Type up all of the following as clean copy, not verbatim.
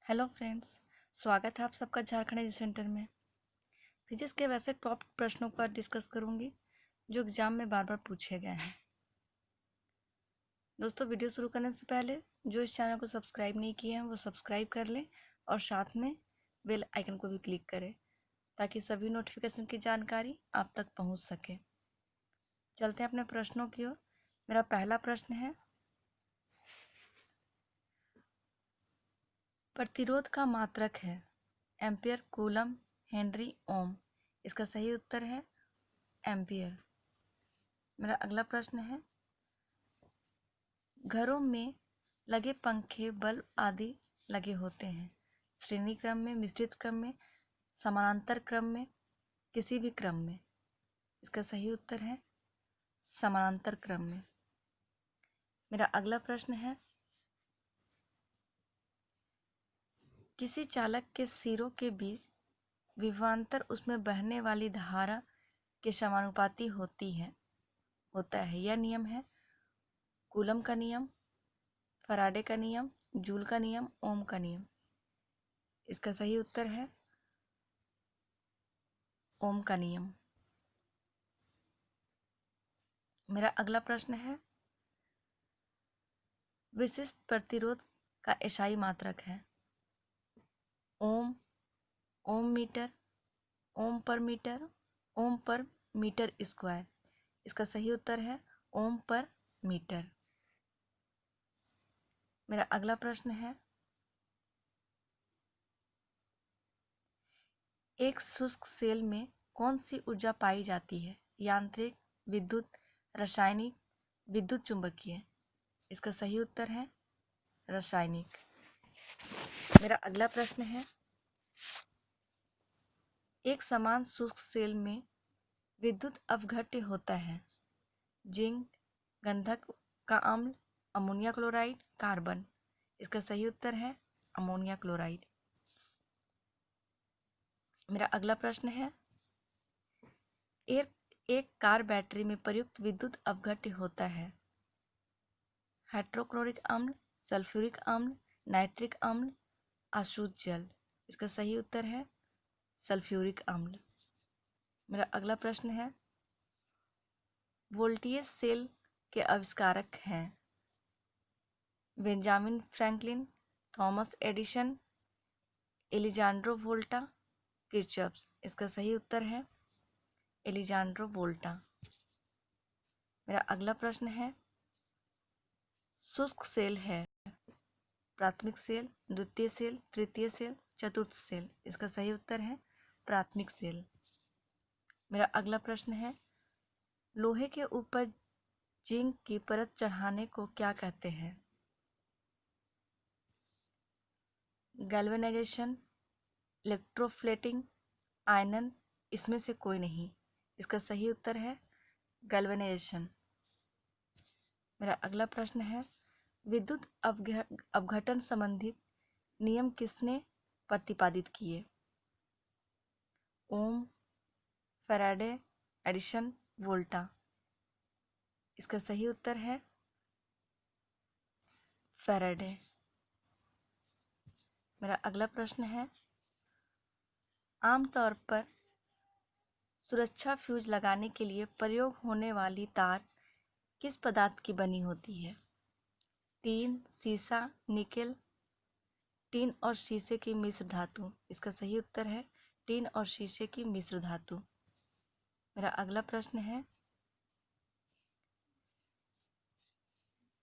Hello friends. स्वागत है आप सबका झारखंड एजुकेशन सेंटर में। फिजिक्स के वैसे टॉप प्रश्नों पर डिस्कस करूंगी जो एग्जाम में बार बार पूछे गए हैं। दोस्तों, वीडियो शुरू करने से पहले जो इस चैनल को सब्सक्राइब नहीं किए हैं वो सब्सक्राइब कर लें और साथ में बेल आइकन को भी क्लिक करें ताकि सभी नोटिफिकेशन की जानकारी आप तक पहुंच सके। चलते हैं अपने प्रश्नों की ओर। मेरा पहला प्रश्न है, प्रतिरोध का मात्रक है एम्पियर, कूलम, हेनरी, ओम। इसका सही उत्तर है एम्पियर। मेरा अगला प्रश्न है, घरों में लगे पंखे, बल्ब आदि लगे होते हैं श्रेणी क्रम में, मिश्रित क्रम में, समानांतर क्रम में, किसी भी क्रम में। इसका सही उत्तर है समानांतर क्रम में। मेरा अगला प्रश्न है, किसी चालक के सिरों के बीच विभवांतर उसमें बहने वाली धारा के समानुपाती होता है। यह नियम है कूलम का नियम, फराडे का नियम, जूल का नियम, ओम का नियम। इसका सही उत्तर है ओम का नियम। मेरा अगला प्रश्न है, विशिष्ट प्रतिरोध का एसआई मात्रक है ओम, ओम मीटर, ओम पर मीटर, ओम पर मीटर स्क्वायर। इसका सही उत्तर है ओम पर मीटर। मेरा अगला प्रश्न है, एक शुष्क सेल में कौन सी ऊर्जा पाई जाती है? यांत्रिक, विद्युत, रासायनिक, विद्युत चुंबकीय। इसका सही उत्तर है रासायनिक। मेरा अगला प्रश्न है, एक समान शुष्क सेल में विद्युत अपघट्य होता है जिंक, गंधक का अम्ल, अमोनिया क्लोराइड, कार्बन। इसका सही उत्तर है अमोनिया क्लोराइड। मेरा अगला प्रश्न है, एक कार बैटरी में प्रयुक्त विद्युत अपघट्य होता है हाइड्रोक्लोरिक अम्ल, सल्फ्यूरिक अम्ल, नाइट्रिक अम्ल, अशुद्ध जल। इसका सही उत्तर है सल्फ्यूरिक अम्ल। मेरा अगला प्रश्न है, वोल्टेज सेल के आविष्कारक हैं Benjamin Franklin, Thomas Edison, Alejandro Volta, Kirchhoff. इसका सही उत्तर है एलिजांड्रो वोल्टा। मेरा अगला प्रश्न है, शुष्क सेल है प्राथमिक सेल, द्वितीय सेल, तृतीय सेल, चतुर्थ सेल। इसका सही उत्तर है प्राथमिक सेल। मेरा अगला प्रश्न है, लोहे के ऊपर जिंक की परत चढ़ाने को क्या कहते हैं? गैल्वेनाइजेशन, इलेक्ट्रोप्लेटिंग, आयनन। इसमें से कोई नहीं। इसका सही उत्तर है गैल्वेनाइजेशन। मेरा अगला प्रश्न है, विद्युत अपघटन संबंधित नियम किसने प्रतिपादित किए? ओम, फैराडे, एडिसन, वोल्टा। इसका सही उत्तर है फैराडे। मेरा अगला प्रश्न है, आमतौर पर सुरक्षा फ्यूज लगाने के लिए प्रयोग होने वाली तार किस पदार्थ की बनी होती है? टीन, सीसा, निकेल, टीन और शीशे की मिश्र धातु। इसका सही उत्तर है टीन और शीशे की मिश्र धातु। मेरा अगला प्रश्न है,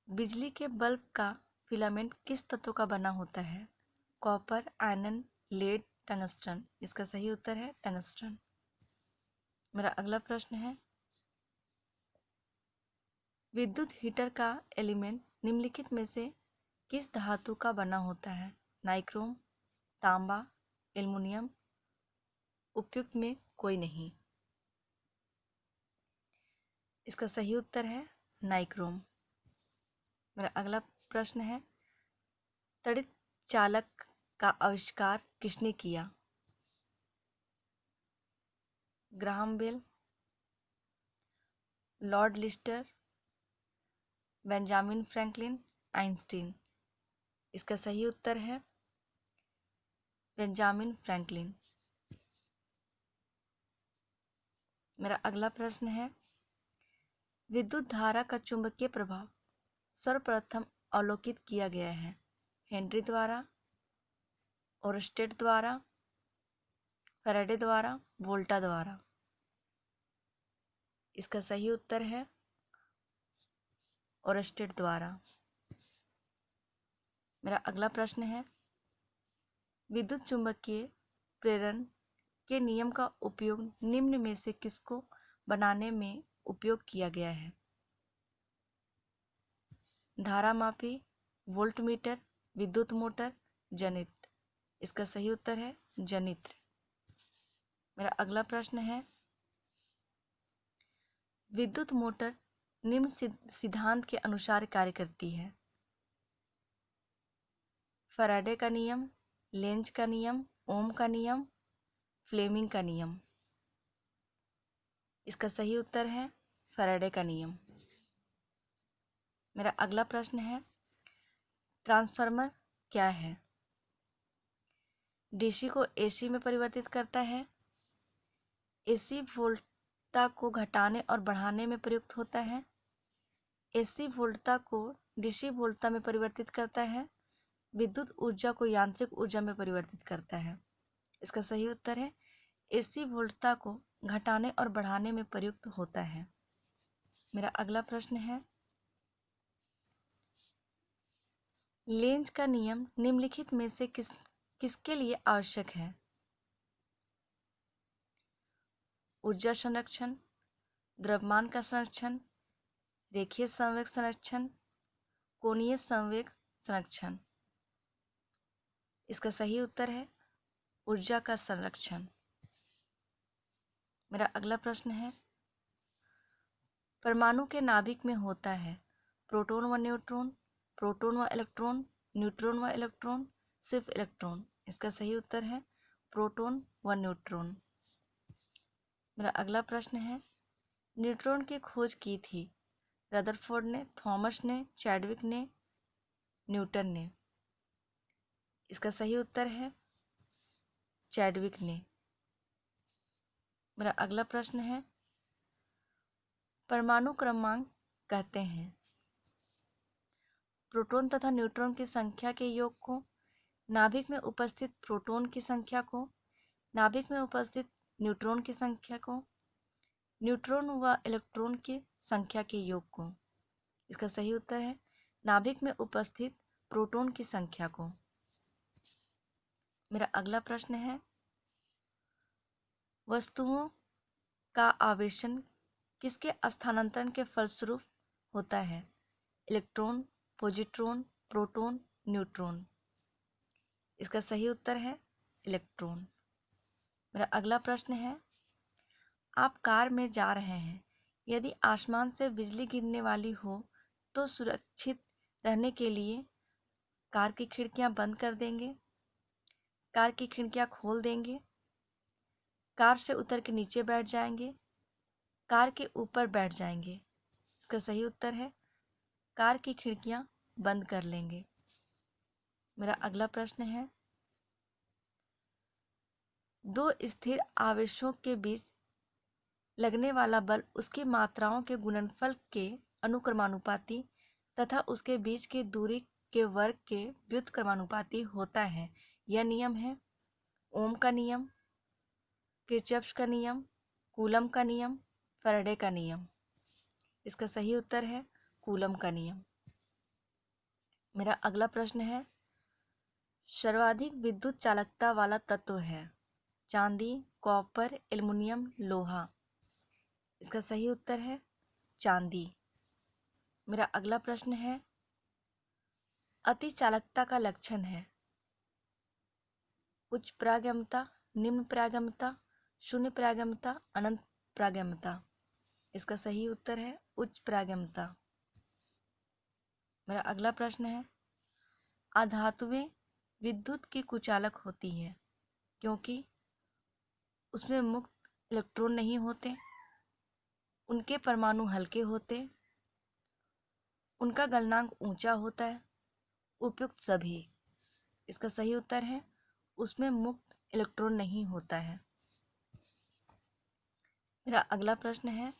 बिजली के बल्ब का फिलामेंट किस तत्व का बना होता है? Copper, iron, lead, tungsten. इसका सही उत्तर है टंगस्टन। मेरा अगला प्रश्न है, विद्युत हीटर का एलिमेंट निम्नलिखित में से किस धातु का बना होता है? नाइक्रोम, तांबा, एल्युमिनियम। उपयुक्त में कोई नहीं। इसका सही उत्तर है नाइक्रोम। मेरा अगला प्रश्न है, तड़ित चालक का आविष्कार किसने किया? Graham Bell, Lord Lister, Benjamin Franklin, Einstein. इसका सही उत्तर है बेंजामिन फ्रैंकलिन। मेरा अगला प्रश्न है, विद्युत धारा का चुंबकीय प्रभाव सर्वप्रथम अवलोकित किया गया है? हेनरी द्वारा, ओरस्टेड द्वारा, फैराडे द्वारा, वोल्टा द्वारा। इसका सही उत्तर है ओरस्टेड द्वारा। मेरा अगला प्रश्न है, विद्युत चुंबकीय प्रेरण के नियम का उपयोग निम्न में से किसको बनाने में उपयोग किया गया है? धारामापी, वोल्टमीटर, विद्युत मोटर, जनित्र। इसका सही उत्तर है जनित्र। मेरा अगला प्रश्न है, विद्युत मोटर निम्न सिद्धांत के अनुसार कार्य करती है? फैराडे का नियम, लेंज का नियम, ओम का नियम, फ्लेमिंग का नियम। इसका सही उत्तर है फैराडे का नियम। मेरा अगला प्रश्न है, ट्रांसफार्मर क्या है? डीसी को एसी में परिवर्तित करता है, एसी वोल्टता को घटाने और बढ़ाने में प्रयुक्त होता है, एसी वोल्टता को डीसी वोल्टता में परिवर्तित करता है, विद्युत ऊर्जा को यांत्रिक ऊर्जा में परिवर्तित करता है। इसका सही उत्तर है एसी वोल्टता को घटाने और बढ़ाने में प्रयुक्त होता है। मेरा अगला प्रश्न है, लेंज का नियम निम्नलिखित में से किसके लिए आवश्यक है? ऊर्जा संरक्षण, द्रव्यमान का संरक्षण, रेखीय संवेग संरक्षण, कोणीय संवेग संरक्षण। इसका सही उत्तर है ऊर्जा का संरक्षण। मेरा अगला प्रश्न है, परमाणु के नाभिक में होता है प्रोटॉन व न्यूट्रॉन, प्रोटॉन व इलेक्ट्रॉन, न्यूट्रॉन व इलेक्ट्रॉन, सिर्फ इलेक्ट्रॉन। इसका सही उत्तर है प्रोटॉन व न्यूट्रॉन। मेरा अगला प्रश्न है, न्यूट्रॉन की खोज की थी रदरफोर्ड ने, थॉमस ने, चैडविक ने, न्यूटन ने। इसका सही उत्तर है चैडविक ने। मेरा अगला प्रश्न है, परमाणु क्रमांक कहते हैं प्रोटॉन तथा न्यूट्रॉन की संख्या के योग को, नाभिक में उपस्थित प्रोटॉन की संख्या को, नाभिक में उपस्थित न्यूट्रॉन की संख्या को, न्यूट्रॉन व इलेक्ट्रॉन की संख्या के योग को। इसका सही उत्तर है नाभिक में उपस्थित प्रोटॉन की संख्या को। मेरा अगला प्रश्न है, वस्तुओं का आवेशन किसके स्थानांतरण के फलस्वरूप होता है? Electron, positron, proton, neutron. इसका सही उत्तर है इलेक्ट्रॉन। मेरा अगला प्रश्न है, आप कार में जा रहे हैं, यदि आसमान से बिजली गिरने वाली हो तो सुरक्षित रहने के लिए कार की खिड़कियां बंद कर देंगे, कार की खिड़कियां खोल देंगे, कार से उतर के नीचे बैठ जाएंगे, कार के ऊपर बैठ जाएंगे। इसका सही उत्तर है कार की खिड़कियां बंद कर लेंगे। मेरा अगला प्रश्न है, दो स्थिर आवेशों के बीच लगने वाला बल उसकी मात्राओं के गुणनफल के अनुक्रमानुपाती तथा उसके बीच की दूरी के वर्ग के व्युत्क्रमानुपाती होता है। यह नियम है ओम का नियम, किरचॉफ का नियम, कूलम का नियम, फैराडे का नियम। इसका सही उत्तर है कूलम का नियम। मेरा अगला प्रश्न है, सर्वाधिक विद्युत चालकता वाला तत्व है चांदी, कॉपर, एल्युमिनियम, लोहा। इसका सही उत्तर है चांदी। मेरा अगला प्रश्न है, अति चालकता का लक्षण है उच्च प्रागम्यता, निम्न प्रागम्यता, शून्य प्रागम्यता, अनंत प्रागम्यता। इसका सही उत्तर है उच्च प्रागम्यता। मेरा अगला प्रश्न है, अधातुएं विद्युत की कुचालक होती है क्योंकि उसमें मुक्त इलेक्ट्रॉन नहीं होते, उनके परमाणु हल्के होते, उनका गलनांक ऊंचा होता है, उपयुक्त सभी। इसका सही उत्तर है उसमें मुक्त इलेक्ट्रॉन नहीं होता है। मेरा अगला प्रश्न है,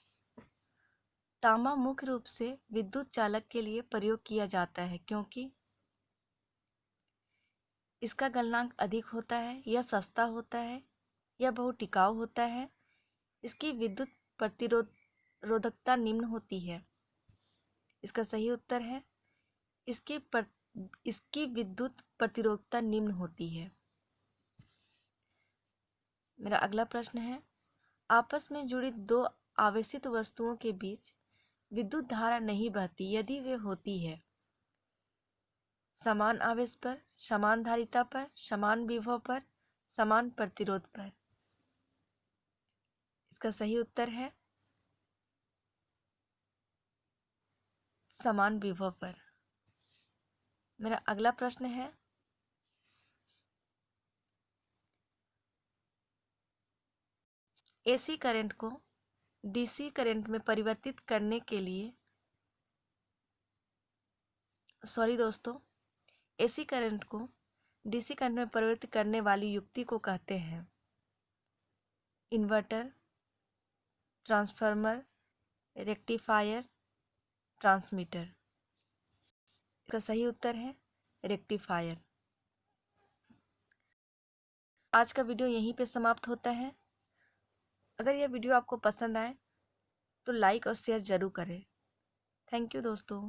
तांबा मुख्य रूप से विद्युत चालक के लिए प्रयोग किया जाता है क्योंकि इसका गलनांक अधिक होता है, यह सस्ता होता है, यह बहुत टिकाऊ होता है, इसकी विद्युत प्रतिरोधकता निम्न होती है। इसका सही उत्तर है इसकी विद्युत प्रतिरोधकता निम्न होती है। मेरा अगला प्रश्न है, आपस में जुड़ी दो आवेशित वस्तुओं के बीच विद्युत धारा नहीं बहती यदि वे होती है समान आवेश पर, समान धारिता पर, समान विभव पर, समान प्रतिरोध पर। इसका सही उत्तर है समान विभव पर। मेरा अगला प्रश्न है, एसी करंट को डीसी करंट में परिवर्तित करने के लिए एसी करंट को डीसी करंट में परिवर्तित करने वाली युक्ति को कहते हैं इन्वर्टर, ट्रांसफार्मर, रेक्टिफायर, ट्रांसमीटर। इसका सही उत्तर है रेक्टिफायर। आज का वीडियो यहीं पे समाप्त होता है। अगर यह वीडियो आपको पसंद आए तो लाइक और शेयर जरूर करें। थैंक यू दोस्तों।